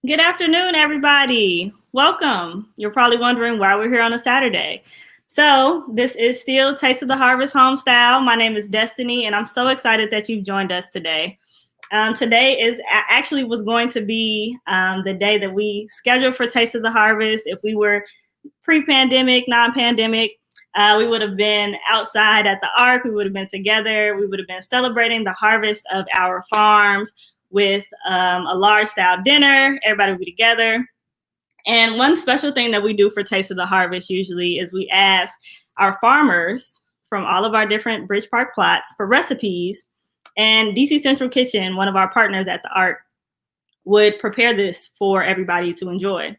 Good afternoon, everybody. Welcome. You're probably wondering why we're here on a Saturday. So, this is still Taste of the Harvest Homestyle. My name is Destiny, and I'm so excited that you've joined us today. Today is actually was going to be the day that we scheduled for Taste of the Harvest. If we were pre-pandemic, non-pandemic, we would have been outside at the Ark. We would have been together. We would have been celebrating the harvest of our farms with a large style dinner. Everybody would be together. And one special thing that we do for Taste of the Harvest usually is we ask our farmers from all of our different Bridge Park plots for recipes. And DC Central Kitchen, one of our partners at the Ark, would prepare this for everybody to enjoy.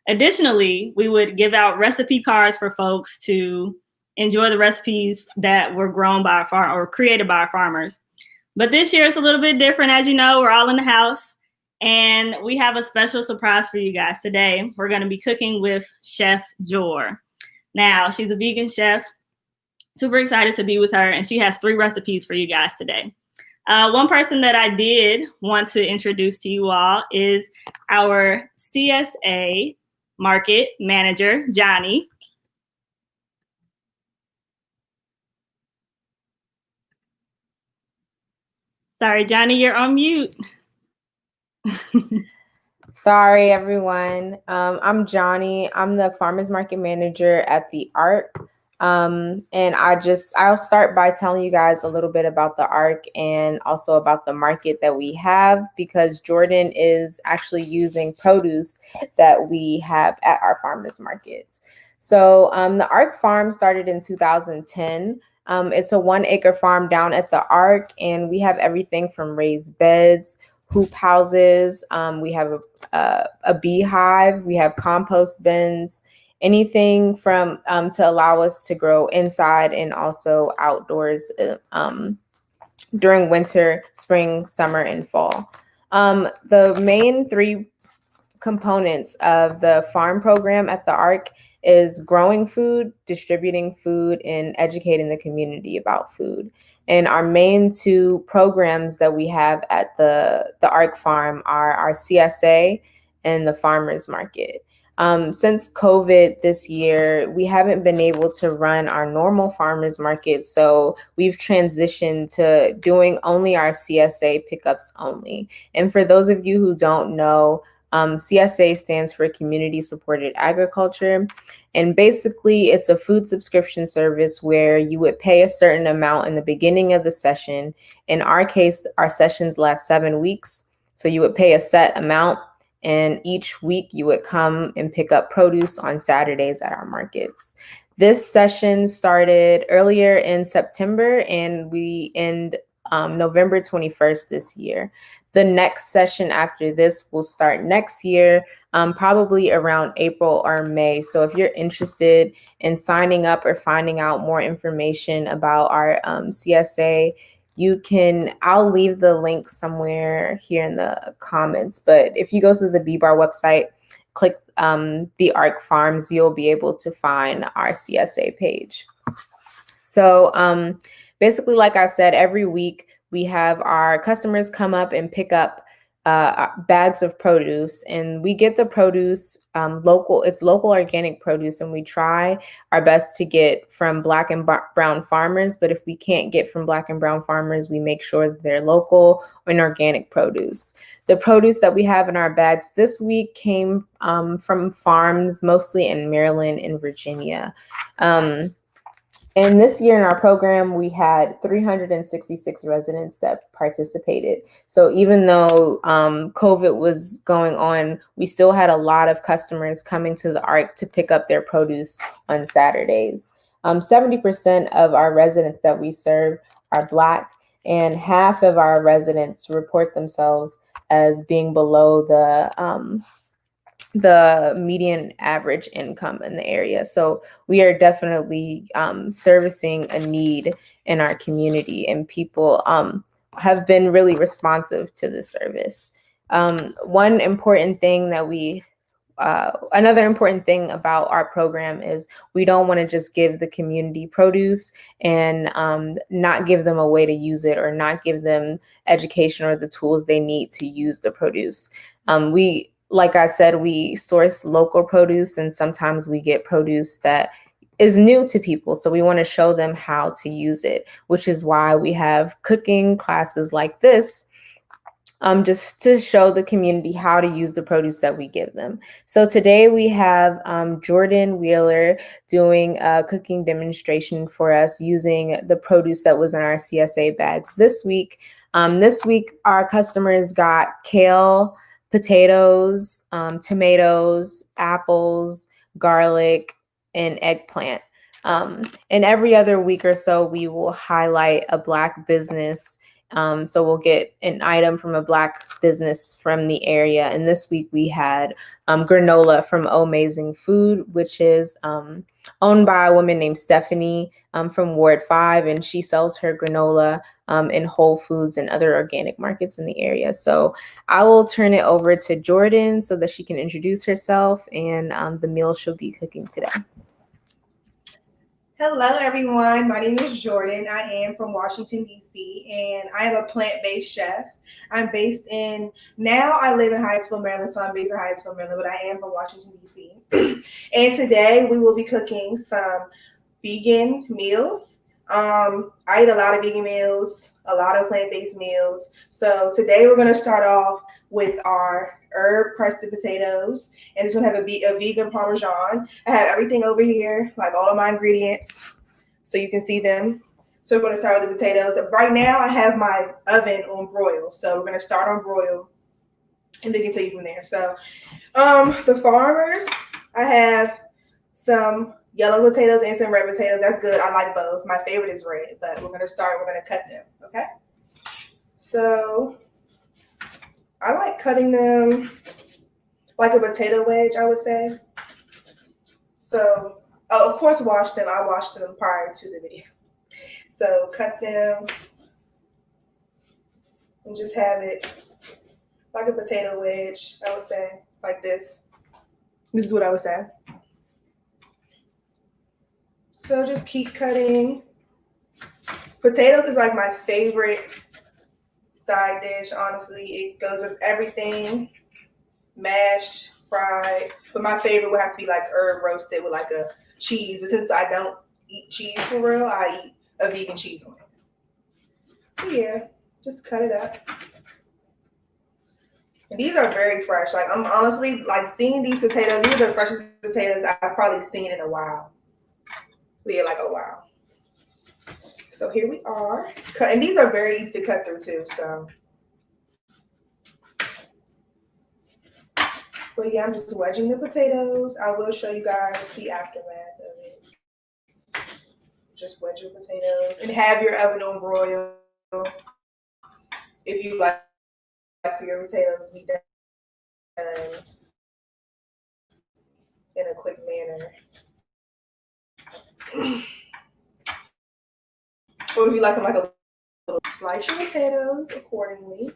Additionally, we would give out recipe cards for folks to enjoy the recipes that were grown by our farm or created by our farmers. But this year it's a little bit different. As you know, we're all in the house and we have a special surprise for you guys today. We're going to be cooking with Chef Jor. Now, she's a vegan chef. Super excited to be with her, and she has 3 recipes for you guys today. One person that I did want to introduce to you all is our CSA market manager, Johnny. Sorry, Johnny, you're on mute. Sorry, everyone. I'm Johnny. I'm the farmers market manager at the Ark. And I'll start by telling you guys a little bit about the Ark and also about the market that we have, because Jordan is actually using produce that we have at our farmers markets. So the Ark Farm started in 2010. It's a 1-acre farm down at the Ark, and we have everything from raised beds, hoop houses. We have a beehive. We have compost bins, anything from to allow us to grow inside and also outdoors during winter, spring, summer, and fall. The main 3 components of the farm program at the Ark is growing food, distributing food, and educating the community about food. And our main 2 programs that we have at the Ark Farm are our CSA and the farmers market. Since COVID this year, we haven't been able to run our normal farmers market, so we've transitioned to doing only our CSA pickups only. And for those of you who don't know, CSA stands for Community Supported Agriculture. And basically, it's a food subscription service where you would pay a certain amount in the beginning of the session. In our case, our sessions last 7 weeks. So you would pay a set amount, and each week you would come and pick up produce on Saturdays at our markets. This session started earlier in September, and we end November 21st this year. The next session after this will start next year, probably around April or May. So if you're interested in signing up or finding out more information about our CSA, I'll leave the link somewhere here in the comments. But if you go to the BBAR website, click the Ark Farms, you'll be able to find our CSA page. So basically, like I said, every week we have our customers come up and pick up bags of produce, and we get the produce local. It's local organic produce, and we try our best to get from Black and brown farmers. But if we can't get from Black and brown farmers, we make sure that they're local and organic produce. The produce that we have in our bags this week came from farms mostly in Maryland and Virginia. And this year in our program, we had 366 residents that participated. So even though COVID was going on, we still had a lot of customers coming to the Ark to pick up their produce on Saturdays. 70% of our residents that we serve are Black, and half of our residents report themselves as being below the median average income in the area. So we are definitely servicing a need in our community, and people have been really responsive to the service. One important thing that another important thing about our program is we don't want to just give the community produce and not give them a way to use it, or not give them education or the tools they need to use the produce. We like I said, we source local produce, and sometimes we get produce that is new to people. So we want to show them how to use it, which is why we have cooking classes like this, just to show the community how to use the produce that we give them. So today we have Jordan Wheeler doing a cooking demonstration for us using the produce that was in our CSA bags this week. This week, our customers got kale, potatoes, tomatoes, apples, garlic, and eggplant. And every other week or so, we will highlight a Black business. So we'll get an item from a Black business from the area. And this week we had granola from Amazing Food, which is owned by a woman named Stephanie from Ward 5. And she sells her granola in Whole Foods and other organic markets in the area. So I will turn it over to Jordan so that she can introduce herself and the meal she'll be cooking today. Hello, everyone. My name is Jordan. I am from Washington, D.C., and I am a plant-based chef. I'm based in, now I live in Hyattsville, Maryland, so I'm based in Hyattsville, Maryland, but I am from Washington, D.C. And today we will be cooking some vegan meals. I eat a lot of vegan meals, a lot of plant-based meals. So today we're going to start off with our herb crusted potatoes, and it's gonna have a vegan parmesan. I have everything over here, like all of my ingredients, so you can see them. So we're gonna start with the potatoes. Right now I have my oven on broil, so we're gonna start on broil and then continue from there. So the farmers, I have some yellow potatoes and some red potatoes. That's good. I like both. My favorite is red, but we're gonna cut them, okay? So I like cutting them like a potato wedge, I would say. So, of course, wash them. I washed them prior to the video. So cut them and just have it like a potato wedge, I would say, like this. This is what I would say. So just keep cutting. Potatoes is like my favorite side dish, honestly. It goes with everything, mashed, fried, but my favorite would have to be like herb roasted with like a cheese. But since I don't eat cheese for real, I eat a vegan cheese on it. So yeah, just cut it up. And these are very fresh. Like, I'm honestly like seeing these potatoes. These are the freshest potatoes I've probably seen in a while. Yeah, like a while. So here we are. And these are very easy to cut through too. So, but yeah, I'm just wedging the potatoes. I will show you guys the aftermath of it. Just wedge your potatoes and have your oven on broil if you like for your potatoes to be done in a quick manner. Or if you like them like a little, slice your potatoes accordingly.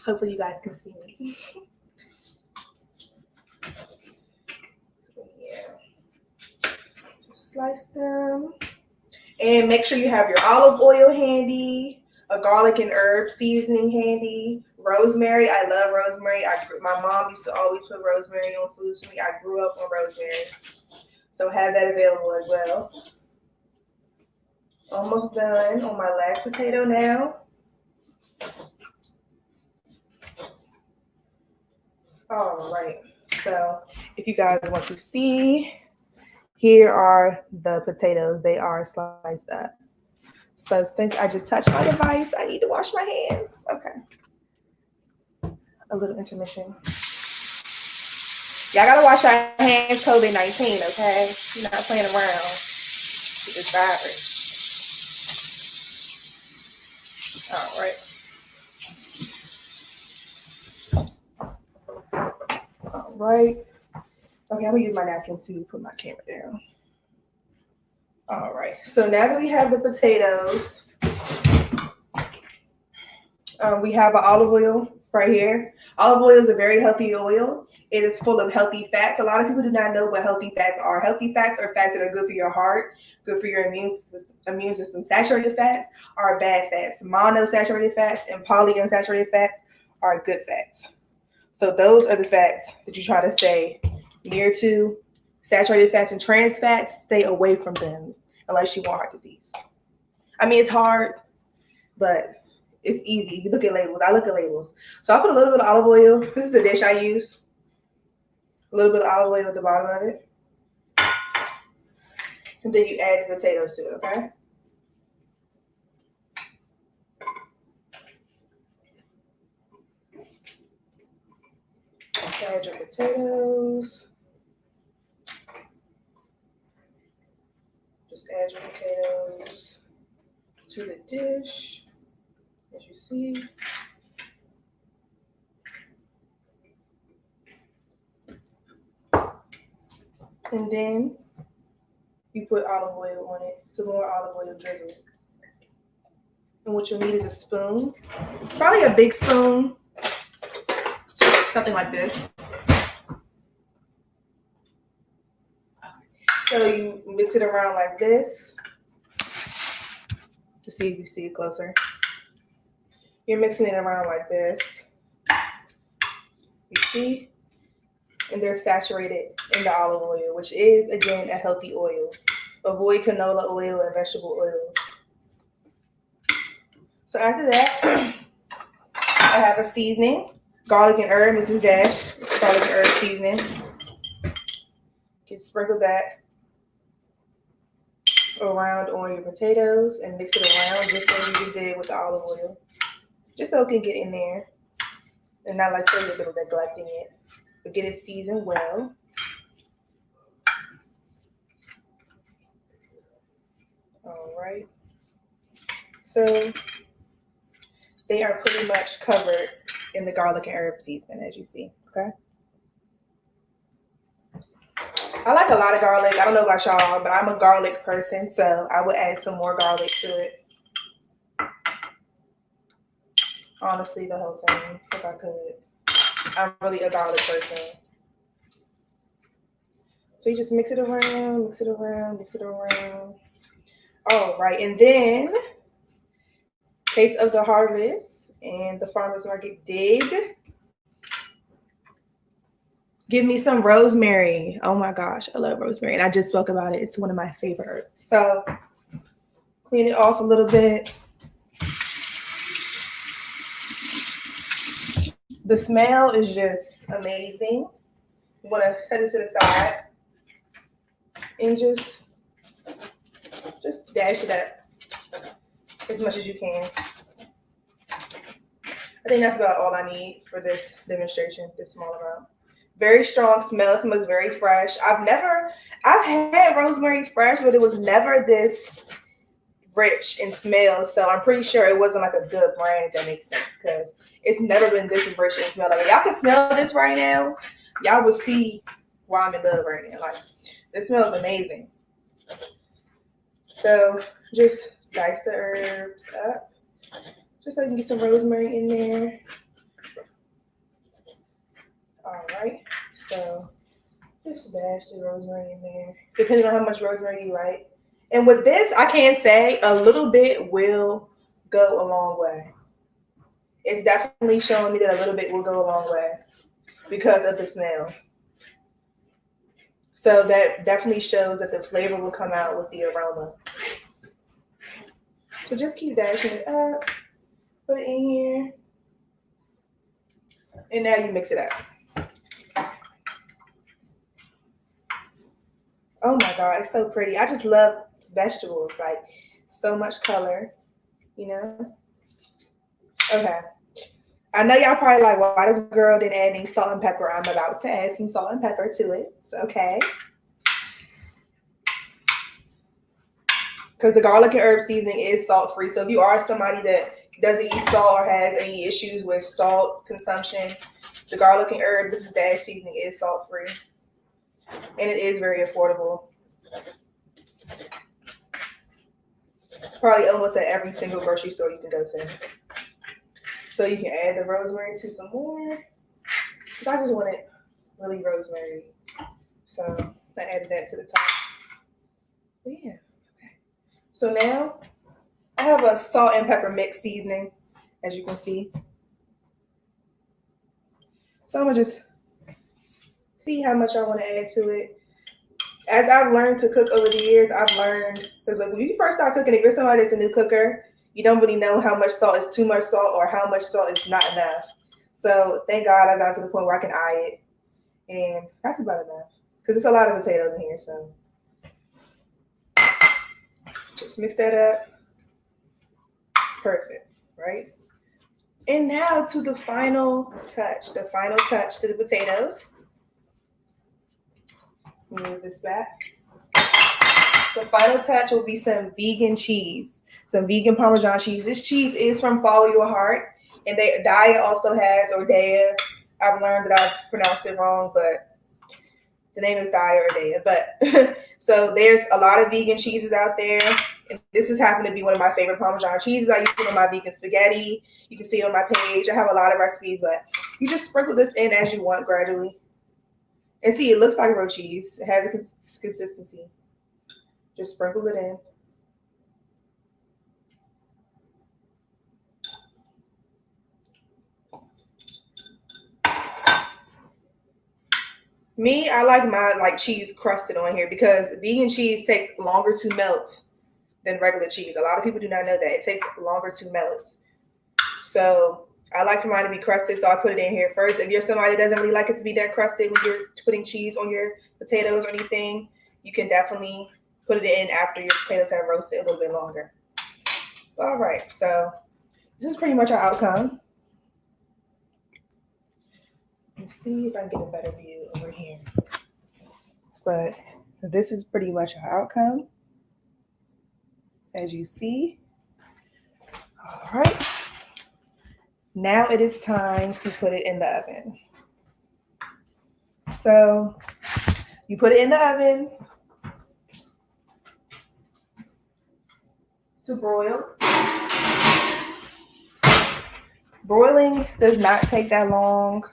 Hopefully you guys can see me. So yeah, just slice them. And make sure you have your olive oil handy, a garlic and herb seasoning handy, rosemary. I love rosemary. My mom used to always put rosemary on foods for me. I grew up on rosemary. So have that available as well. Almost done on my last potato now. All right. So if you guys want to see, here are the potatoes. They are sliced up. So since I just touched my device, I need to wash my hands. Okay. A little intermission. Y'all gotta wash your hands, COVID-19, okay? You're not playing around with this virus. All right. All right. Okay, I'm gonna use my napkin to put my camera down. All right. So now that we have the potatoes, we have an olive oil right here. Olive oil is a very healthy oil. It is full of healthy fats. A lot of people do not know what healthy fats are. Healthy fats are fats that are good for your heart, good for your immune system. Saturated fats are bad fats. Monosaturated fats and polyunsaturated fats are good fats. So those are the fats that you try to stay near to. Saturated fats and trans fats, stay away from them unless you want heart disease. I mean, it's hard, but it's easy. You look at labels. I look at labels. So I put a little bit of olive oil. This is the dish I use. A little bit of olive oil at the bottom of it. And then you add the potatoes to it, okay? Add your potatoes. Just add your potatoes to the dish, as you see. And then you put olive oil on it, some more olive oil drizzle. And what you'll need is a spoon, probably a big spoon, something like this. So you mix it around like this to see if you see it closer. You're mixing it around like this. You see? And they're saturated in the olive oil, which is, again, a healthy oil. Avoid canola oil and vegetable oils. So after that, I have a seasoning, garlic and herb, Mrs. Dash, garlic and herb seasoning. You can sprinkle that around on your potatoes and mix it around just like you just did with the olive oil. Just so it can get in there and not like so you're neglecting it. But get it seasoned well. All right. So they are pretty much covered in the garlic and herb seasoning, as you see, okay? I like a lot of garlic. I don't know about y'all, but I'm a garlic person, so I would add some more garlic to it. Honestly, the whole thing, if I could. I'm really a garlic person. So you just mix it around, mix it around, mix it around. All right, and then Taste of the Harvest and the Farmer's Market did give me some rosemary. Oh my gosh, I love rosemary. And I just spoke about it. It's one of my favorite herbs. So clean it off a little bit. The smell is just amazing. You want to set it to the side and just dash it up as much as you can. I think that's about all I need for this demonstration, this small amount. Very strong smell. It smells very fresh. I've had rosemary fresh, but it was never this rich in smell. So I'm pretty sure it wasn't like a good brand, if that makes sense, because it's never been this rich in smell. Like, y'all can smell this right now. Y'all will see why I'm in love right now. Like, it smells amazing. So just dice the herbs up, just so you can get some rosemary in there. All right, so just dash the rosemary in there, depending on how much rosemary you like. And with this, I can say a little bit will go a long way. It's definitely showing me that a little bit will go a long way because of the smell. So that definitely shows that the flavor will come out with the aroma. So just keep dashing it up, put it in here, and now you mix it up. Oh my God, it's so pretty. I just love vegetables, like so much color, you know? Okay. I know y'all probably like, why does girl didn't add any salt and pepper? I'm about to add some salt and pepper to it. It's okay. Because the garlic and herb seasoning is salt-free. So if you are somebody that doesn't eat salt or has any issues with salt consumption, the garlic and herb, this is dash seasoning, is salt-free. And it is very affordable. Probably almost at every single grocery store you can go to. So you can add the rosemary to some more. Because I just wanted really rosemary. So I added that to the top. But yeah. Okay. So now I have a salt and pepper mix seasoning, as you can see. So I'm gonna just see how much I want to add to it. As I've learned to cook over the years, I've learned, because like when you first start cooking, if you're somebody that's a new cooker, you don't really know how much salt is too much salt or how much salt is not enough. So thank God I got to the point where I can eye it, and that's about enough because it's a lot of potatoes in here. So just mix that up. Perfect, right? And now to the final touch to the potatoes. Move this back. The final touch will be some vegan cheese, some vegan Parmesan cheese. This cheese is from Follow Your Heart, and Daya also has, or Daya. I've learned that I've pronounced it wrong, but the name is Daya or Daya. But so there's a lot of vegan cheeses out there, and this has happened to be one of my favorite Parmesan cheeses. I use it in my vegan spaghetti. You can see it on my page. I have a lot of recipes, but you just sprinkle this in as you want gradually. And see, it looks like real cheese. It has a consistency. Just sprinkle it in. Me, I like my cheese crusted on here because vegan cheese takes longer to melt than regular cheese. A lot of people do not know that. It takes longer to melt. So I like mine to be crusted, so I put it in here first. If you're somebody that doesn't really like it to be that crusted when you're putting cheese on your potatoes or anything, you can definitely put it in after your potatoes have roasted a little bit longer. All right, so this is pretty much our outcome. Let's see if I can get a better view over here. But this is pretty much our outcome, as you see. All right. Now it is time to put it in the oven. So you put it in the oven to broil. Broiling does not take that long.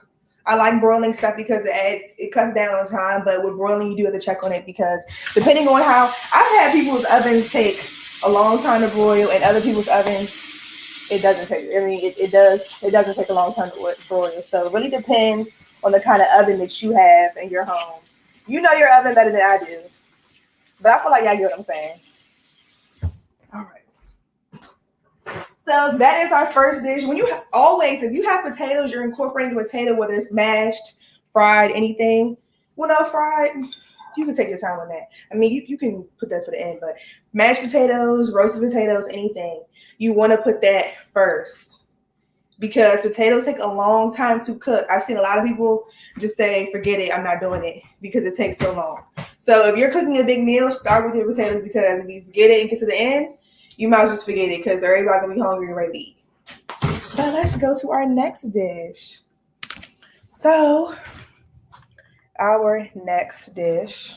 I like broiling stuff because it cuts down on time, but with broiling you do have to check on it because depending on how, I've had people's ovens take a long time to broil and other people's ovens it doesn't take. I mean, it doesn't take a long time to broil. So it really depends on the kind of oven that you have in your home. You know your oven better than I do, but I feel like y'all get what I'm saying. All right. So that is our first dish. When if you have potatoes, you're incorporating the potato, whether it's mashed, fried, anything. Well, no, fried. You can take your time on that. I mean, you can put that for the end, but mashed potatoes, roasted potatoes, anything. You want to put that first because potatoes take a long time to cook. I've seen a lot of people just say, forget it, I'm not doing it because it takes so long. So if you're cooking a big meal, start with your potatoes because if you forget it and get to the end, you might as well just forget it because everybody's going to be hungry and ready to eat. But let's go to our next dish. So our next dish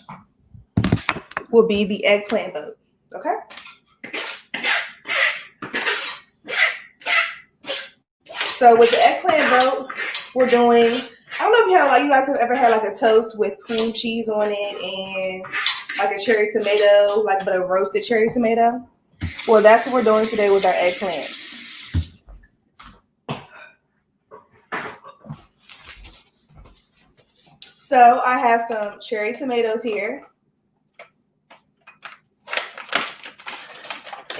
will be the Eggplant Boot, okay? So with the Eggplant Boat, we're doing, I don't know if you guys have ever had a toast with cream cheese on it and a cherry tomato, but a roasted cherry tomato. Well, that's what we're doing today with our eggplant. So I have some cherry tomatoes here.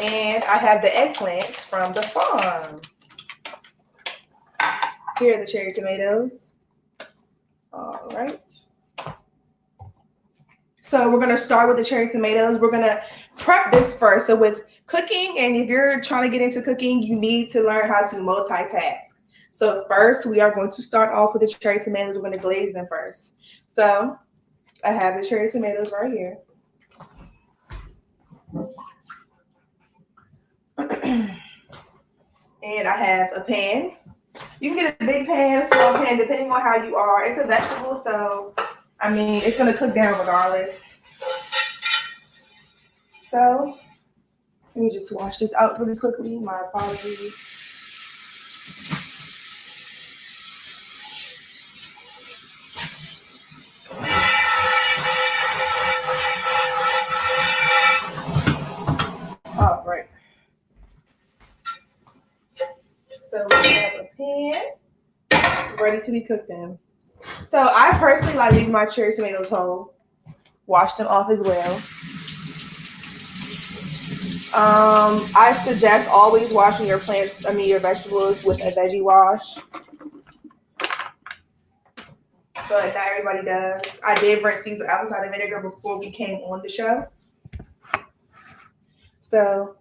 And I have the eggplants from the farm. Here are the cherry tomatoes. All right. So we're going to start with the cherry tomatoes. We're going to prep this first. So with cooking, and if you're trying to get into cooking, you need to learn how to multitask. So first, we are going to start off with the cherry tomatoes. We're going to glaze them first. So I have the cherry tomatoes right here. And I have a pan. You can get a big pan, a small pan, depending on how you are. It's a vegetable, so I mean, it's going to cook down regardless. So let me just wash this out really quickly. My apologies. All right. So we have a pan ready to be cooked in. So I personally like leaving my cherry tomatoes whole. Wash them off as well. I suggest always washing your your vegetables with a veggie wash. But not everybody does. I did rinse these with apple cider vinegar before we came on the show. So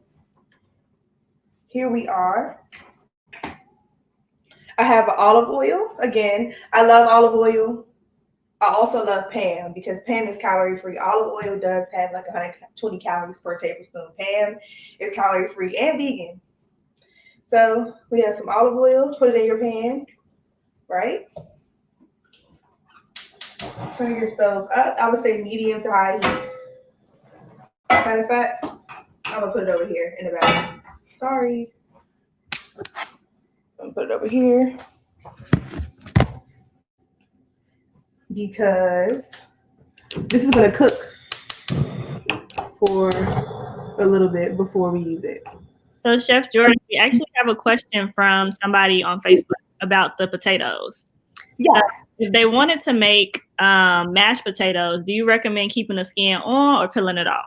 here we are. I have olive oil. Again, I love olive oil. I also love Pam because Pam is calorie free. Olive oil does have like 120 calories per tablespoon. Pam is calorie free and vegan. So we have some olive oil. Put it in your pan, right? Turn your stove up. I would say medium to high heat. Matter of fact, I'm gonna put it over here in the back. Sorry. I'm gonna put it over here because this is gonna cook for a little bit before we use it. So, Chef Jordan, we actually have a question from somebody on Facebook about the potatoes. Yes. So if they wanted to make mashed potatoes, do you recommend keeping the skin on or peeling it off?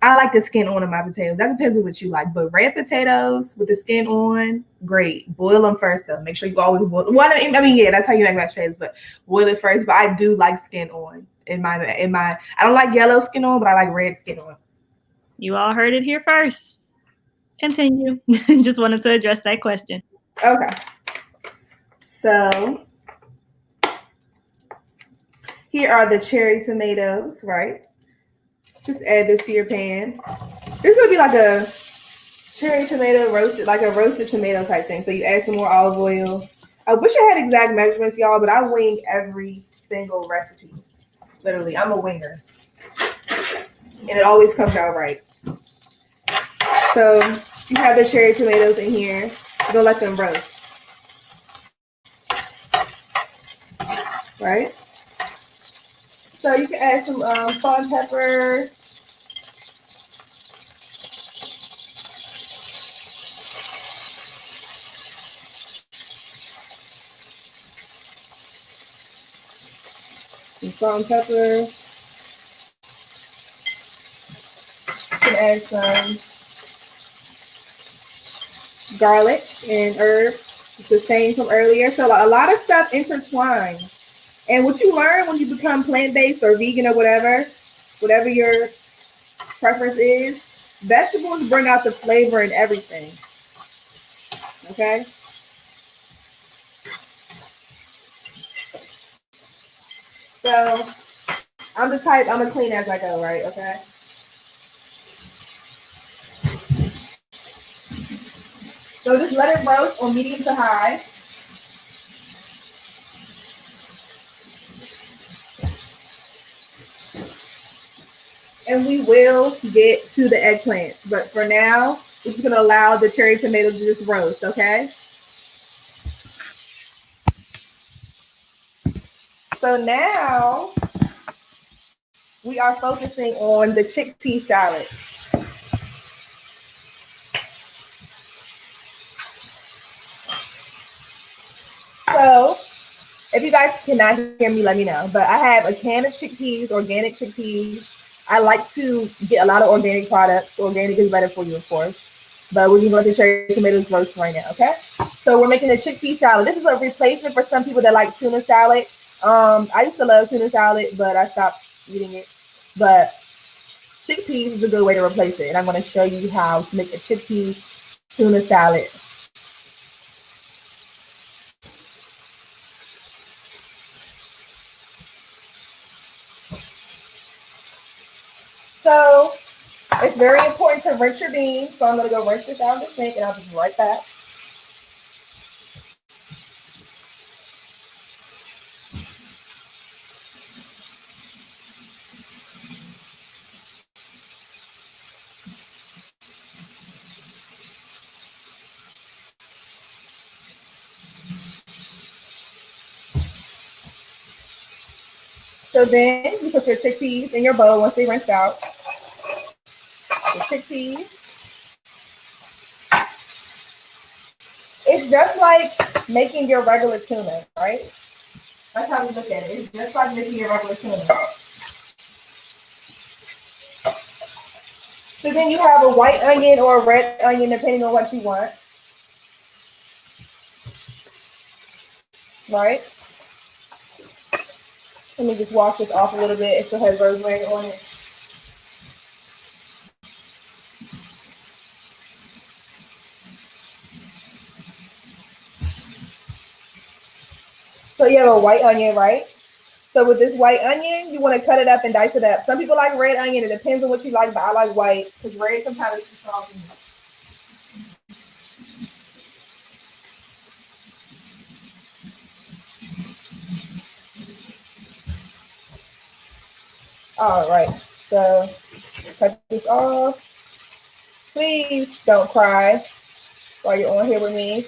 I like the skin on of my potatoes. That depends on what you like. But red potatoes with the skin on, great. Boil them first, though. Make sure you always boil. Well, I mean, yeah, that's how you make mashed potatoes. But boil it first. But I do like skin on in my. I don't like yellow skin on, but I like red skin on. You all heard it here first. Continue. Just wanted to address that question. Okay. So here are the cherry tomatoes, right? Just add this to your pan. This is gonna be like a cherry tomato roasted, like a roasted tomato type thing. So you add some more olive oil. I wish I had exact measurements, y'all, but I wing every single recipe. Literally, I'm a winger. And it always comes out right. So you have the cherry tomatoes in here. You're gonna let them roast. Right? So you can add some salt and pepper. Some salt and pepper. You can add some garlic and herbs. It's the same from earlier. So a lot of stuff intertwines. And what you learn when you become plant-based or vegan or whatever your preference is, vegetables bring out the flavor in everything. Okay? So I'm the type, I'm gonna clean as I go, right? Okay. So just let it roast on medium to high. And we will get to the eggplant. But for now, we're just gonna allow the cherry tomatoes to just roast, okay? So now we are focusing on the chickpea salad. So if you guys cannot hear me, let me know. But I have a can of chickpeas, organic chickpeas. I like to get a lot of organic products. Organic is better for you, of course. But we're going to let the cherry tomatoes roast right now, okay? So we're making a chickpea salad. This is a replacement for some people that like tuna salad. I used to love tuna salad, but I stopped eating it. But chickpeas is a good way to replace it. And I'm going to show you how to make a chickpea tuna salad. So it's very important to rinse your beans. So I'm going to go rinse this out of the sink and I'll be right back. So then you put your chickpeas in your bowl once they rinsed out. The chickpeas. It's just like making your regular tuna, right? That's how we look at it. It's just like making your regular tuna. So then you have a white onion or a red onion, depending on what you want. Right? Let me just wash this off a little bit. It still has rosemary on it. So you have a white onion, right? So with this white onion, you want to cut it up and dice it up. Some people like red onion. It depends on what you like, but I like white because red sometimes is too strong for me. All right, so cut this off. Please don't cry while you're on here with me.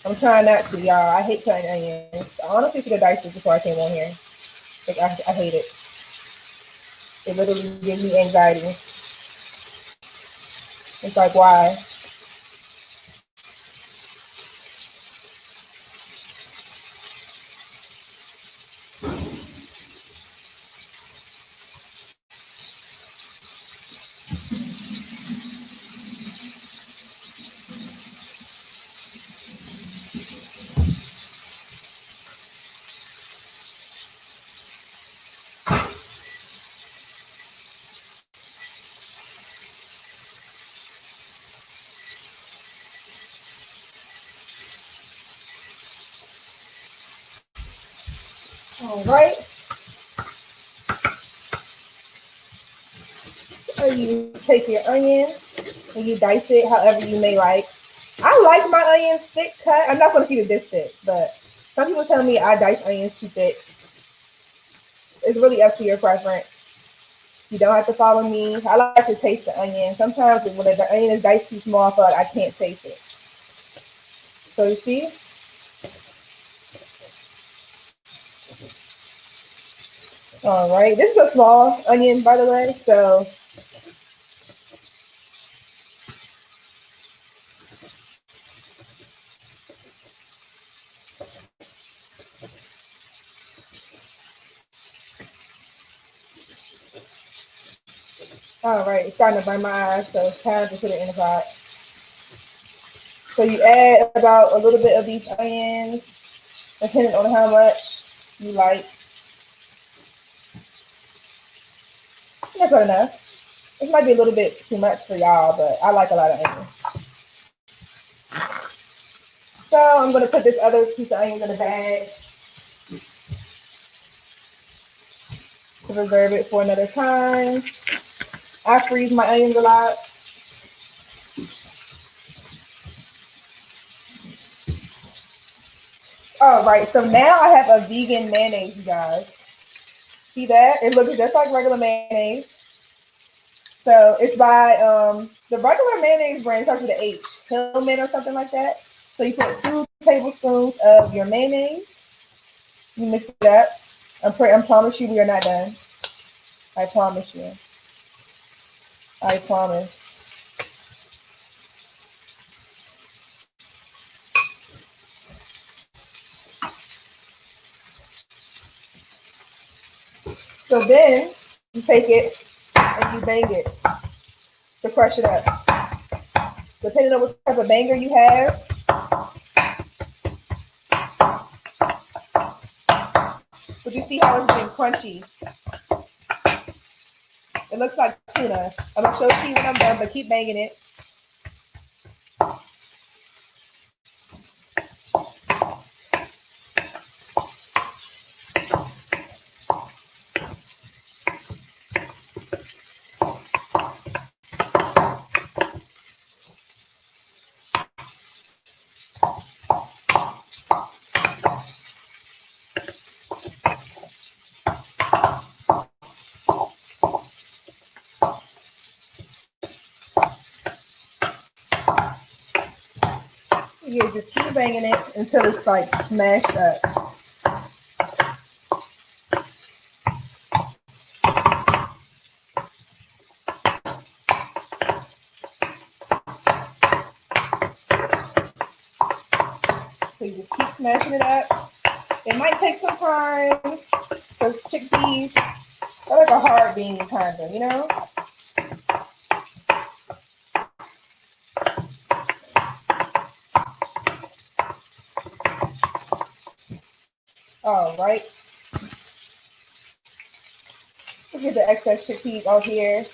I'm trying not to, y'all. I hate cutting onions. I honestly should have diced this before I came on here. Like, I hate it. It literally gives me anxiety. It's like, why? All right. So you take your onion and you dice it however you may like. I like my onions thick cut. I'm not going to keep it this thick, but some people tell me I dice onions too thick. It's really up to your preference. You don't have to follow me. I like to taste the onion. Sometimes when the onion is diced too small, I feel like I can't taste it. So you see? All right. This is a small onion, by the way. So all right, it's starting to burn my eyes, so it's time to put it in the pot. So you add about a little bit of these onions, depending on how much you like. That's good enough. It might be a little bit too much for y'all, but I like a lot of onions. So I'm going to put this other piece of onion in the bag to reserve it for another time. I freeze my onions a lot. All right, so now I have a vegan mayonnaise, you guys. See that? It looks just like regular mayonnaise. So it's by the regular mayonnaise brand starts with an H, Hillman or something like that. So you put 2 tablespoons of your mayonnaise. You mix it up. I promise you we are not done. I promise you. I promise. So then you take it and you bang it to crush it up. Depending on what type of banger you have. But you see how it's been crunchy. It looks like tuna. I'm going to show you when I'm done, but keep banging it. Yeah, just keep banging it until it's like smashed up. So you just keep smashing it up. It might take some time because chickpeas are like a hard bean kind of, you know? All right. We'll get the excess chickpeas out here.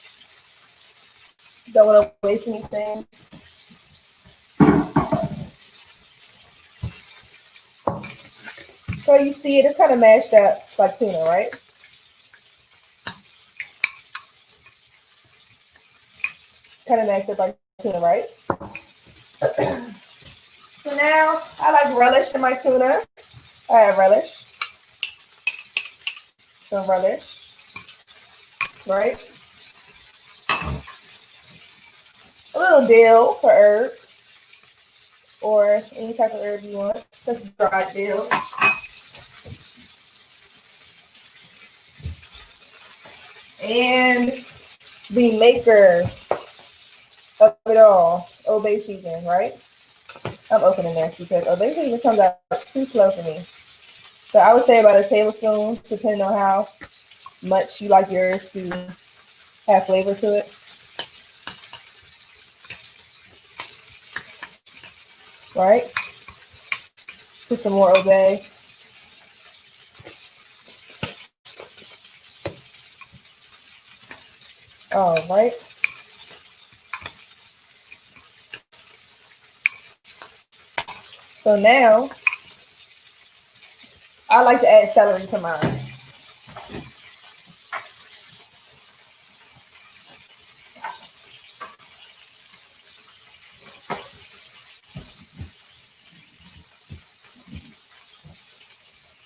Don't want to waste anything. So you see it, it's kind of mashed up like tuna, right? Kind of mashed up like tuna, right? So now I like relish in my tuna. I have relish. Some relish, right? A little dill for herb, or any type of herb you want. Just dried dill. And the maker of it all, Old Bay seasoning, right? I'm opening this because Old Bay seasoning comes out too slow for me. So I would say about a tablespoon, depending on how much you like yours to have flavor to it. Right? Put some more Old Bay. All right. So now, I like to add celery to mine.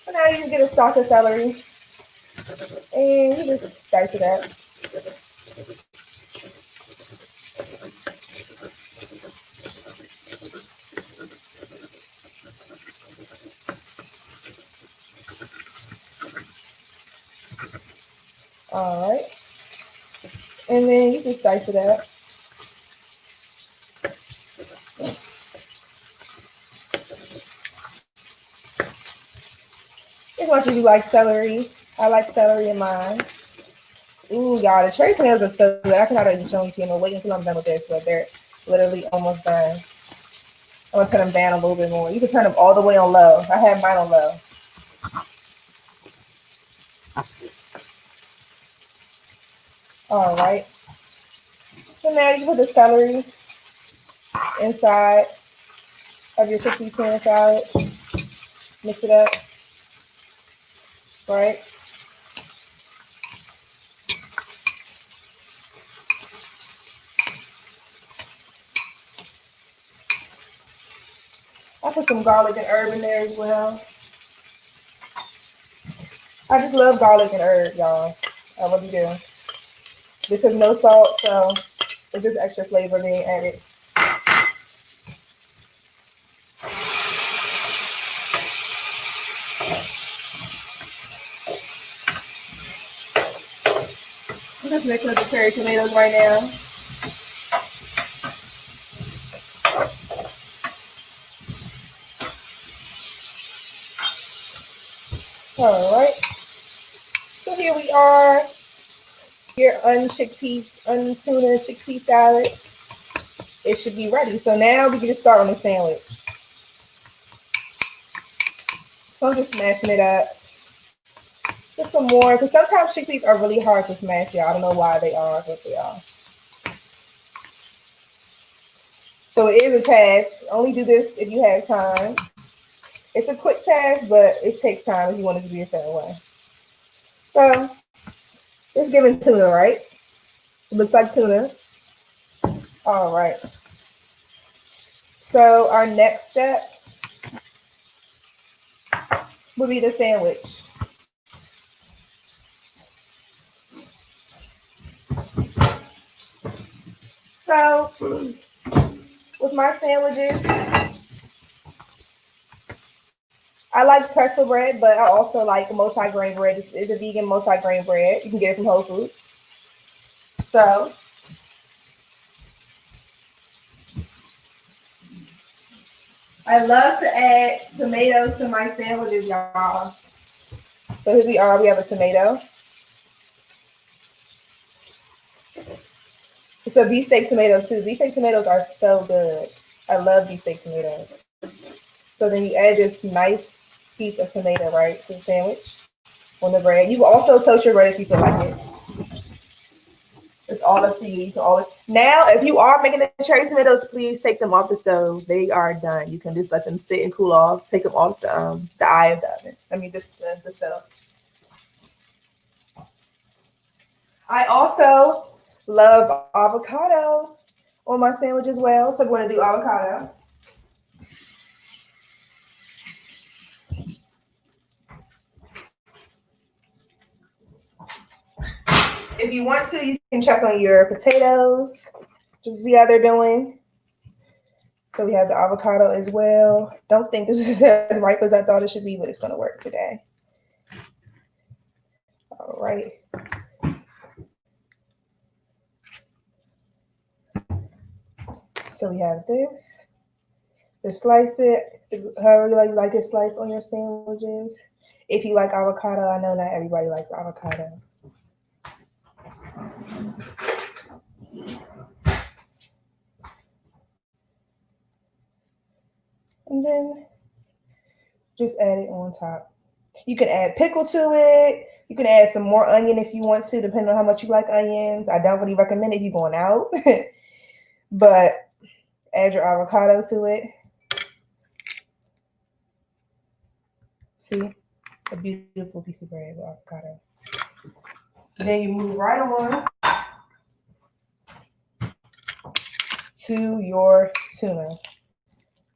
So now you can get a stalk of celery, and you just dice it up. All right. And then you just dice it up. As much as you like celery, I like celery in mine. Ooh, y'all, the cherry tomatoes are so good. I cannot even show them to you. I'm waiting until I'm done with this, but they're literally almost done. I'm gonna turn them down a little bit more. You can turn them all the way on low. I have mine on low. All right. So now you put the celery inside of your chickpea salad. Mix it up. Right. I put some garlic and herb in there as well. I just love garlic and herb, y'all. I really do. This is no salt, so it's just extra flavor being added. I'm just mixing up the cherry tomatoes right now. All right. So here we are. Your untuna chickpea salad. It should be ready. So now we can just start on the sandwich. So I'm just smashing it up. Just some more, because sometimes chickpeas are really hard to smash, y'all. I don't know why they are, but they are. So it is a task. Only do this if you have time. It's a quick task, but it takes time if you want it to be a certain way. So it's giving tuna, right? It looks like tuna. All right. So our next step will be the sandwich. So with my sandwiches, I like pretzel bread, but I also like multi-grain bread. It's a vegan multi-grain bread. You can get it from Whole Foods. So I love to add tomatoes to my sandwiches, y'all. So here we are. We have a tomato. It's a beefsteak tomato too. Beefsteak tomatoes are so good. I love beefsteak tomatoes. So then you add this nice piece of tomato, right, to the sandwich on the bread. You can also toast your bread if you feel like it. It's all up to you. You can always now, if you are making the cherry tomatoes, please take them off the stove. They are done. You can just let them sit and cool off. Take them off the eye of the oven. I mean, the stove. I also love avocado on my sandwich as well. So I'm going to do avocado. If you want to, you can check on your potatoes, just to see how they're doing. So we have the avocado as well. Don't think this is as ripe as I thought it should be, but it's going to work today. All right. So we have this. Just slice it however you like it sliced on your sandwiches. If you like avocado, I know not everybody likes avocado. And then just add it on top. You can add pickle to it. You can add some more onion if you want to, depending on how much you like onions. I don't really recommend it if you're going out, but add your avocado to it. See, a beautiful piece of bread with avocado. Then you move right on to your tuna.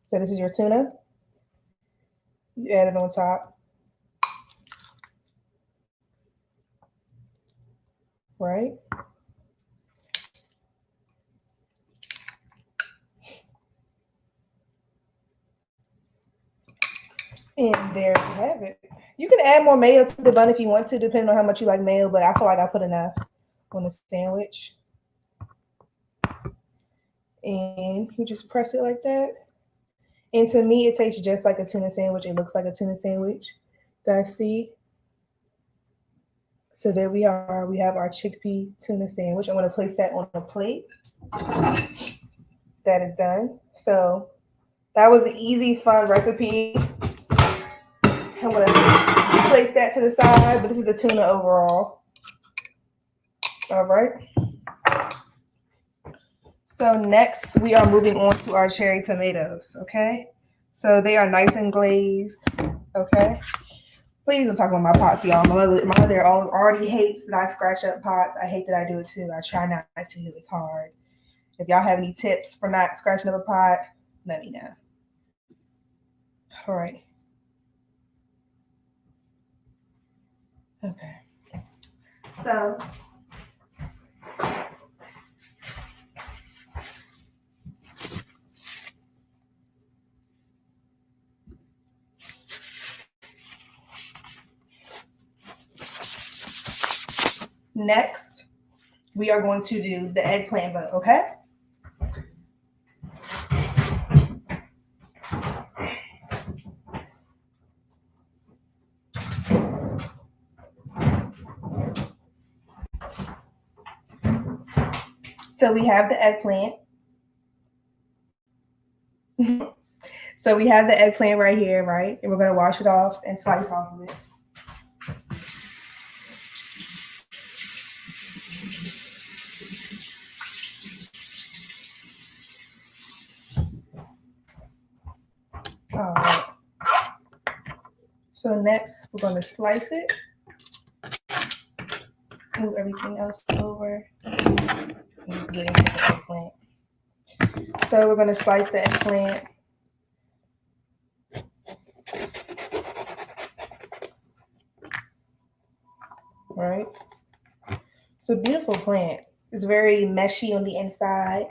So this is your tuna. You add it on top. Right? And there you have it. You can add more mayo to the bun if you want to, depending on how much you like mayo, but I feel like I put enough on the sandwich. And you just press it like that. And to me, it tastes just like a tuna sandwich. It looks like a tuna sandwich. Guys, see? So there we are. We have our chickpea tuna sandwich. I'm going to place that on a plate. That is done. So that was an easy, fun recipe. I'm going to place that to the side, but this is the tuna overall. All right. So next, we are moving on to our cherry tomatoes, okay? So they are nice and glazed, okay? Please don't talk about my pots, y'all. My mother already hates that I scratch up pots. I hate that I do it too. I try not to. It's hard. If y'all have any tips for not scratching up a pot, let me know. All right. Okay. So next, we are going to do the eggplant boat, okay? So we have the eggplant. So we have the eggplant right here, right? And we're going to wash it off and slice off of it. All right. So next, we're going to slice it. Move everything else over. And just get into the eggplant. So we're going to slice the eggplant. All right. It's a beautiful plant. It's very meshy on the inside.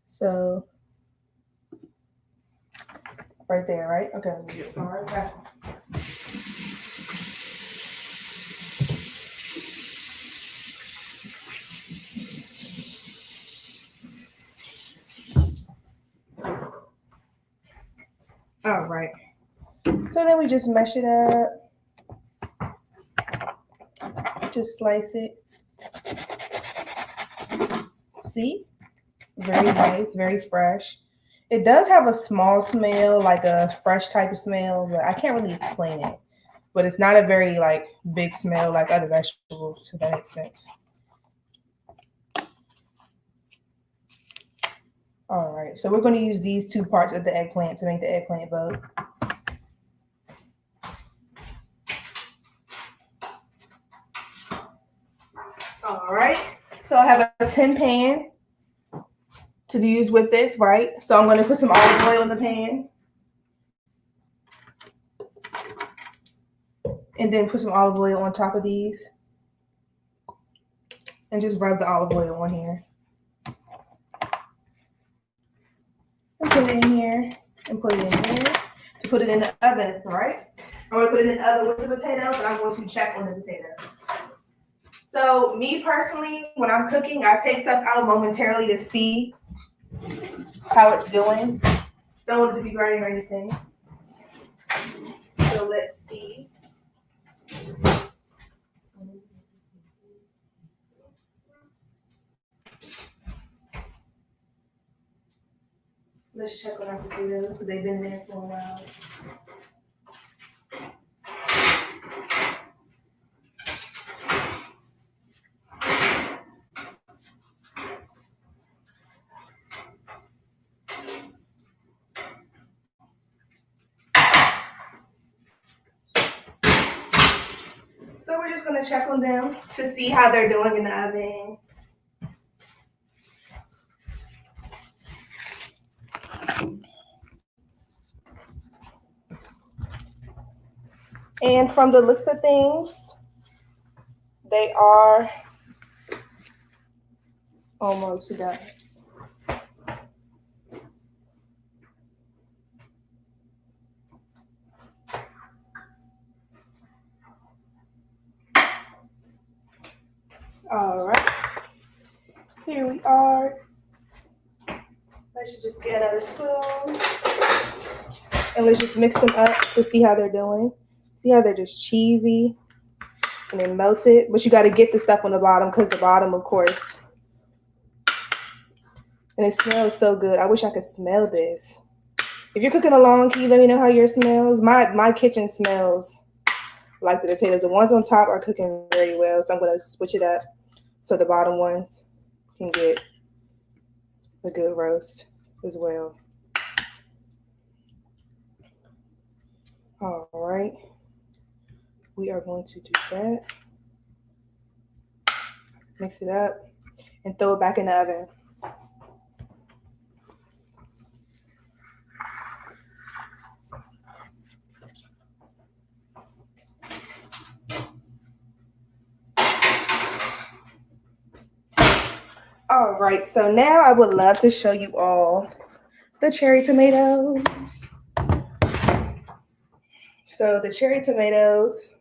So right there, right? Okay, let me do it. All right, back. All right. So then we just mesh it up. Just slice it. See? Very nice, very fresh. It does have a small smell, like a fresh type of smell, but I can't really explain it. But it's not a very like big smell like other vegetables, if that makes sense. All right, so we're going to use these 2 parts of the eggplant to make the eggplant boat. All right, so I have a tin pan to use with this, right? So I'm going to put some olive oil in the pan. And then put some olive oil on top of these. And just rub the olive oil on here. And put it in here. And put it in here. To put it in the oven, right? I'm going to put it in the oven with the potatoes, and I'm going to check on the potatoes. So me personally, when I'm cooking, I take stuff out momentarily to see how it's doing. Don't want it to be burning or anything. So let's see. Let's check on our potatoes because they've been there for a while. So we're just going to check on them to see how they're doing in the oven. And from the looks of things, they are almost done. All right, here we are. Let's just get another spoon and let's just mix them up to see how they're doing. See how they're just cheesy and then melted, but you got to get the stuff on the bottom because the bottom, of course. And it smells so good. I wish I could smell this. If you're cooking along, can you let me know how yours smells? My kitchen smells like the potatoes. The ones on top are cooking very well, so I'm going to switch it up so the bottom ones can get a good roast as well. All right. We are going to do that. Mix it up and throw it back in the oven. All right, so now I would love to show you all the cherry tomatoes. So the cherry tomatoes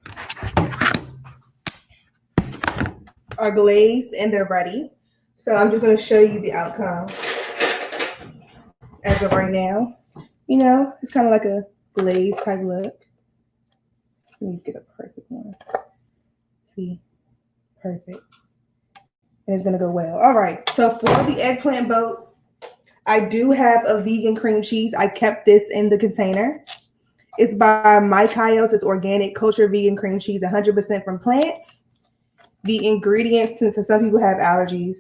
are glazed and they're ready. So I'm just going to show you the outcome as of right now. You know, it's kind of like a glazed type look. Let me get a perfect one. See, perfect. And it's going to go well. All right, so for the eggplant boat, I do have a vegan cream cheese. I kept this in the container. It's by Mayo. It's organic, culture vegan cream cheese, 100% from plants. The ingredients, since some people have allergies,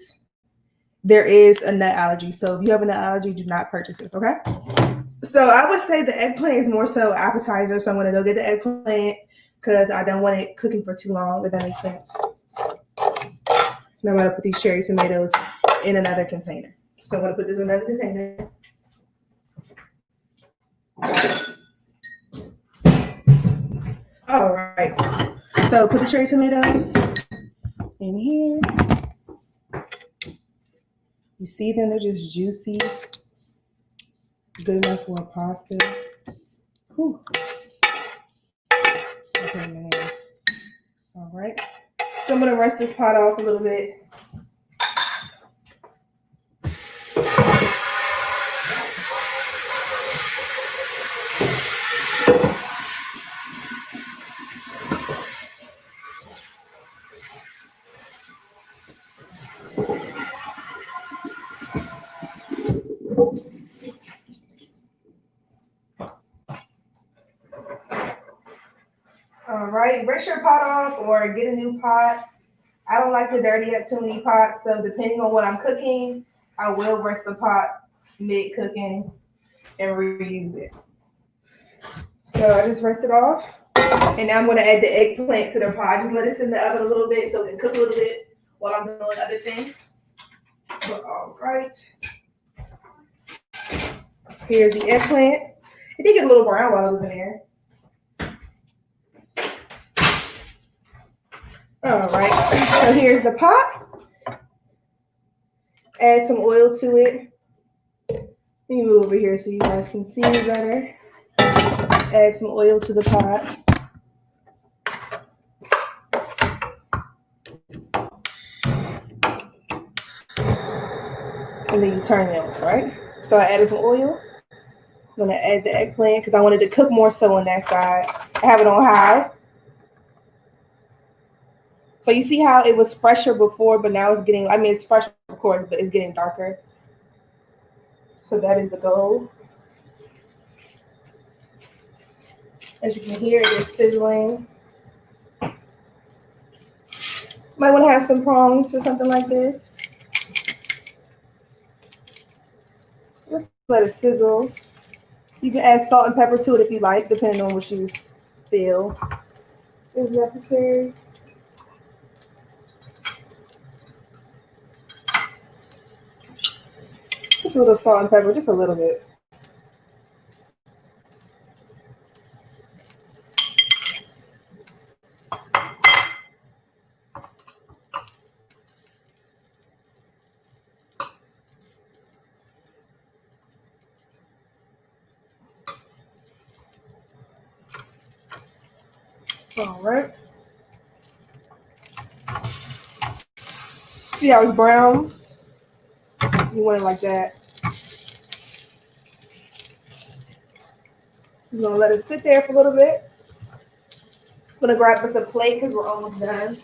there is a nut allergy. So if you have a nut allergy, do not purchase it, okay? So I would say the eggplant is more so appetizer. So I'm going to go get the eggplant because I don't want it cooking for too long, if that makes sense. And I'm going to put these cherry tomatoes in another container. So I'm going to put this in another container. All right. So put the cherry tomatoes in here. You see them, they're just juicy. Good enough for a pasta. Whew. Put them in there. All right. So I'm going to rest this pot off a little bit. All right, rinse your pot off or get a new pot. I don't like to dirty up too many pots, so depending on what I'm cooking, I will rinse the pot mid-cooking and reuse it. So I just rinsed it off. And now I'm going to add the eggplant to the pot. Just let it sit in the oven a little bit so it can cook a little bit while I'm doing other things. But all right. Here's the eggplant. It did get a little brown while it was in there. All right. So here's the pot. Add some oil to it. Let me move over here so you guys can see it better. Add some oil to the pot. And then you turn it on, right? So I added some oil. I'm gonna add the eggplant because I wanted to cook more so on that side. I have it on high. So you see how it was fresher before, but now it's getting, it's fresh of course, but it's getting darker. So that is the goal. As you can hear, it is sizzling. Might want to have some prongs or something like this. Just let it sizzle. You can add salt and pepper to it if you like, depending on what you feel is necessary. Just a little salt and pepper, just a little bit. All right. See how it's brown? You want it like that. I'm gonna let it sit there for a little bit. I'm gonna grab us a plate because we're almost done.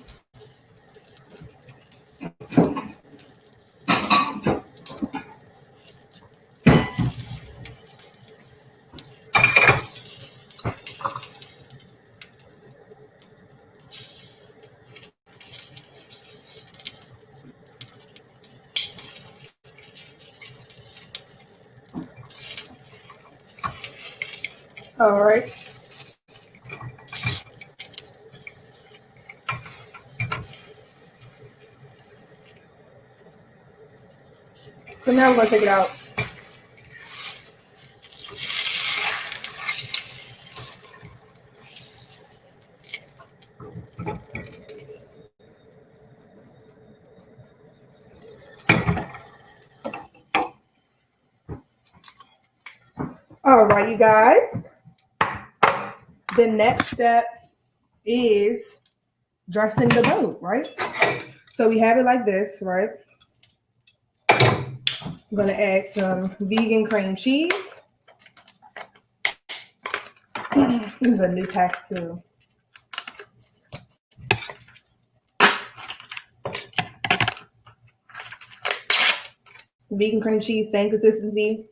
All right. So now we're gonna take it out. All right, you guys. The next step is dressing the boat, right? So we have it like this, right? I'm gonna add some vegan cream cheese. This is a new pack too. Vegan cream cheese, same consistency.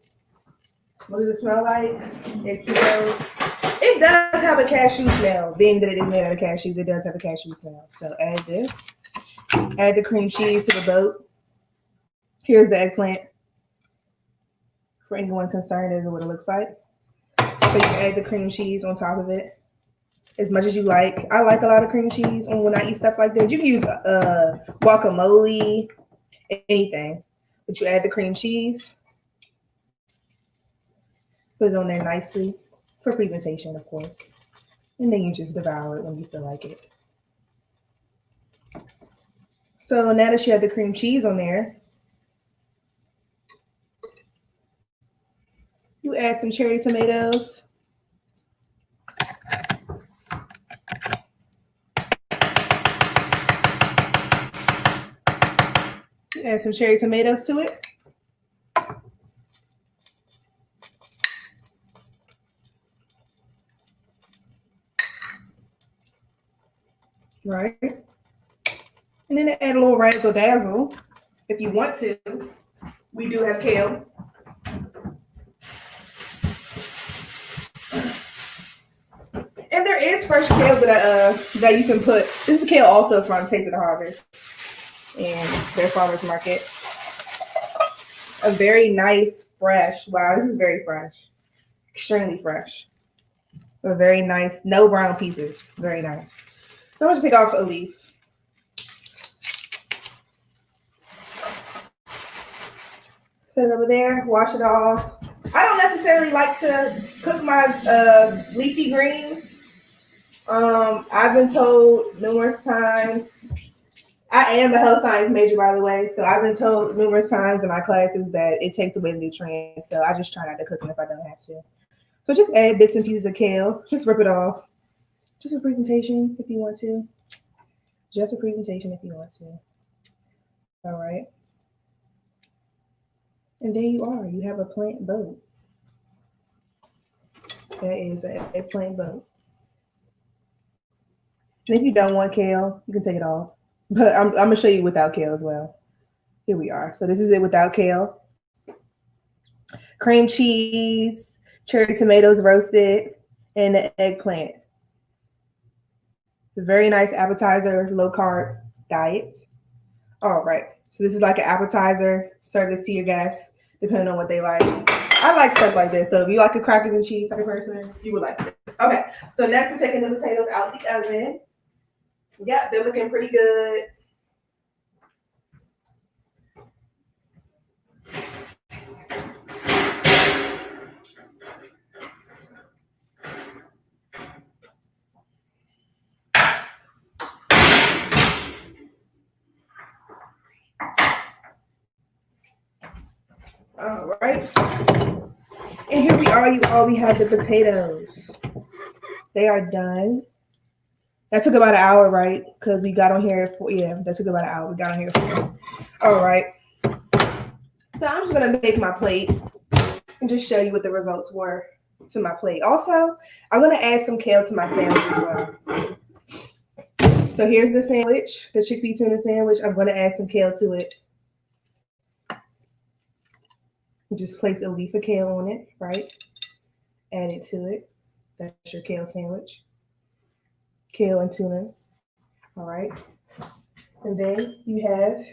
What does it smell like? It does have a cashew smell. Being that it is made out of cashews, it does have a cashew smell. So add this. Add the cream cheese to the boat. Here's the eggplant. For anyone concerned as to what it looks like. So you can add the cream cheese on top of it as much as you like. I like a lot of cream cheese when I eat stuff like that. You can use guacamole, anything. But you add the cream cheese. Put it on there nicely for presentation, of course. And then you just devour it when you feel like it. So now that you have the cream cheese on there, you add some cherry tomatoes. You add some cherry tomatoes to it. Right. And then add a little razzle dazzle if you want to. We do have kale. there is fresh kale that you can put. This is kale also from Taste of the Harvest and their farmers market. A very nice, fresh. Wow, this is very fresh. Extremely fresh. A very nice, no brown pieces. Very nice. So I'm going to take off a leaf. Put it over there, wash it off. I don't necessarily like to cook my leafy greens. I've been told numerous times. I am a health science major, by the way, so I've been told numerous times in my classes that it takes away the nutrients. So I just try not to cook them if I don't have to. So just add bits and pieces of kale. Just rip it off. Just for presentation if you want to. Just for presentation if you want to. All right. And there you are. You have a plant boat. That is an eggplant boat. And if you don't want kale, you can take it off. But I'm going to show you without kale as well. Here we are. So this is it without kale. Cream cheese, cherry tomatoes roasted, and the eggplant. A very nice appetizer, low-carb diet. All right. So this is like an appetizer. Serve this to your guests, depending on what they like. I like stuff like this. So if you like a crackers and cheese type of person, you would like this. Okay. So next we're taking the potatoes out the oven. Yep, they're looking pretty good. All right. And here we are, you all. We have the potatoes. They are done. That took about an hour, right? Because we got on here for, that took about an hour. We got on here for. All right. So I'm just going to make my plate and just show you what the results were to my plate. Also, I'm going to add some kale to my sandwich as well. So here's the sandwich, the chickpea tuna sandwich. I'm going to add some kale to it. Just place a leaf of kale on it, right? Add it to it. That's your kale sandwich. Kale and tuna. All right. And then you have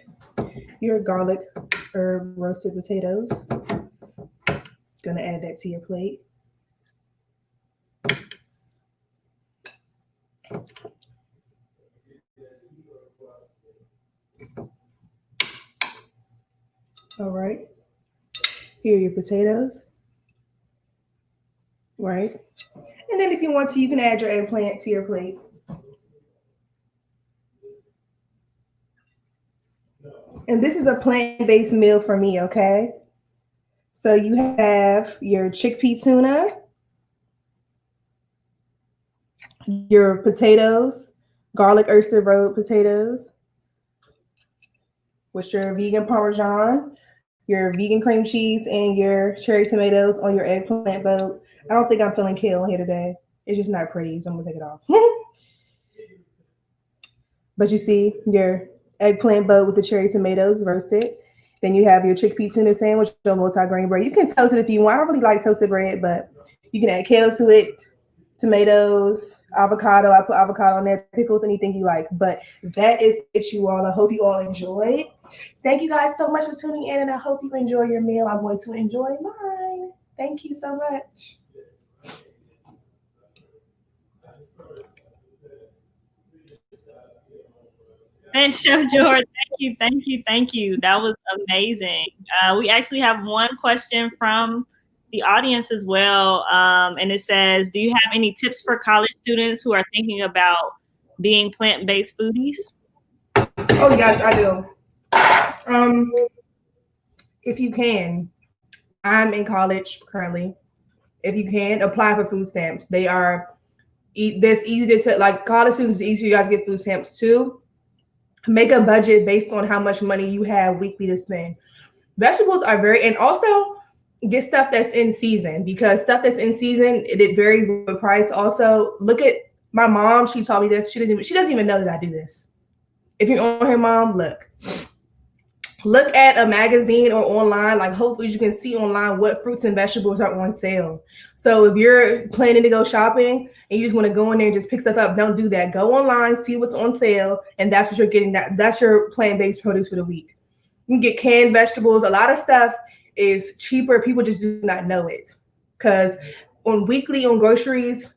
your garlic herb roasted potatoes. Gonna add that to your plate. All right. Here are your potatoes. Right. And then if you want to, you can add your eggplant to your plate. And this is a plant-based meal for me, okay? So you have your chickpea tuna, your potatoes, garlic oyster road potatoes, with your vegan Parmesan, your vegan cream cheese, and your cherry tomatoes on your eggplant boat. I don't think I'm feeling kale here today. It's just not pretty, so I'm gonna take it off. But you see your eggplant boat with the cherry tomatoes roasted. Then you have your chickpea tuna sandwich on multi-grain bread. You can toast it if you want. I don't really like toasted bread, but you can add kale to it, tomatoes, avocado. I put avocado on there, pickles, anything you like. But that is it, you all. I hope you all enjoyed. Thank you guys so much for tuning in, and I hope you enjoy your meal. I'm going to enjoy mine. Thank you so much. And Chef George, thank you. That was amazing. We actually have one question from the audience as well, and it says, do you have any tips for college students who are thinking about being plant-based foodies? Oh, yes, I do. If you can, I'm in college currently. If you can, apply for food stamps. They are, this easy to, like, college students, it's easy for you guys to get food stamps too. Make a budget based on how much money you have weekly to spend. Vegetables are and also get stuff that's in season, because stuff that's in season, it varies with price. Also, look at my mom. She taught me this. She doesn't even know that I do this. If you're on her, mom, look. look at a magazine or online. Like hopefully you can see online what fruits and vegetables are on sale. So if you're planning to go shopping and you just want to go in there and just pick stuff up, don't do that. Go online, see what's on sale, and that's what you're getting. That's your plant-based produce for the week. You can get canned vegetables. A lot of stuff is cheaper. People just do not know it. Because on groceries,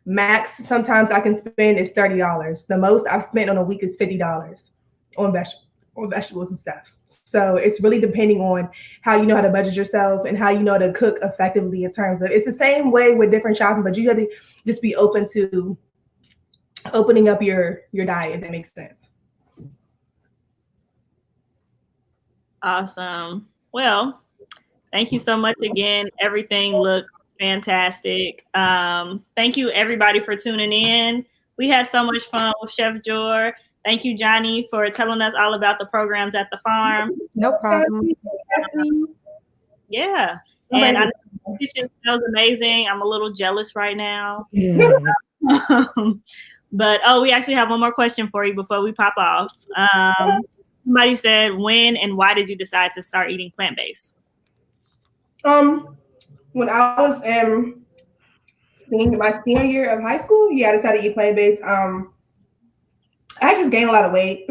max sometimes I can spend is $30. The most I've spent on a week is $50 on vegetables and stuff. So it's really depending on how you know how to budget yourself and how you know to cook effectively in terms of, it's the same way with different shopping, but you have to just be open to opening up your diet, if that makes sense. Awesome. Well, thank you so much again. Everything looked fantastic. Thank you everybody for tuning in. We had so much fun with Chef Jor. Thank you, Johnny, for telling us all about the programs at the farm. No problem. Yeah. And I know the kitchen smells amazing. I'm a little jealous right now. But we actually have one more question for you before we pop off. Somebody said, when and why did you decide to start eating plant-based? When I was in my senior year of high school, I decided to eat plant-based. I just gained a lot of weight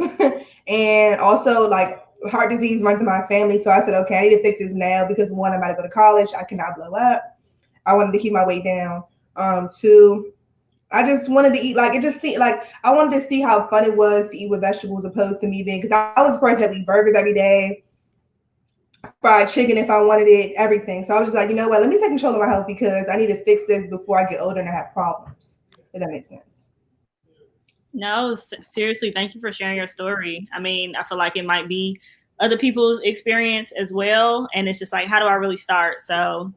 and also like heart disease runs in my family. So I said, okay, I need to fix this now because one, I'm about to go to college. I cannot blow up. I wanted to keep my weight down. Two, I just wanted to eat like, it just seemed like I wanted to see how fun it was to eat with vegetables opposed to me being, because I was a person that would eat burgers every day, fried chicken if I wanted it, everything. So I was just like, you know what, let me take control of my health because I need to fix this before I get older and I have problems, if that makes sense. No, seriously, thank you for sharing your story. I mean, I feel like it might be other people's experience as well. And it's just like, how do I really start? So,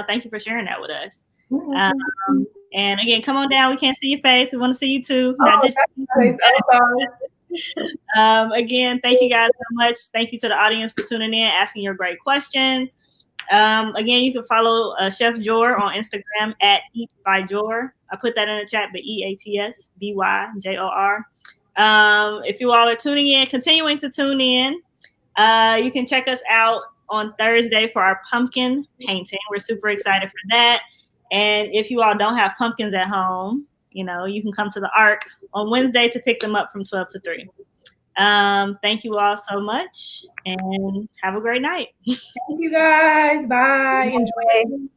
thank you for sharing that with us. And again, come on down. We can't see your face. We want to see you too. Again, thank you guys so much. Thank you to the audience for tuning in, asking your great questions. Again, you can follow Chef Jor on Instagram at Eats by Jor. I put that in the chat, but EATSBYJOR. If you all are tuning in, continuing to tune in, you can check us out on Thursday for our pumpkin painting. We're super excited for that. And if you all don't have pumpkins at home, you can come to the Ark on Wednesday to pick them up from 12 to 3. Thank you all so much and have a great night. Thank you guys. Bye. Enjoy.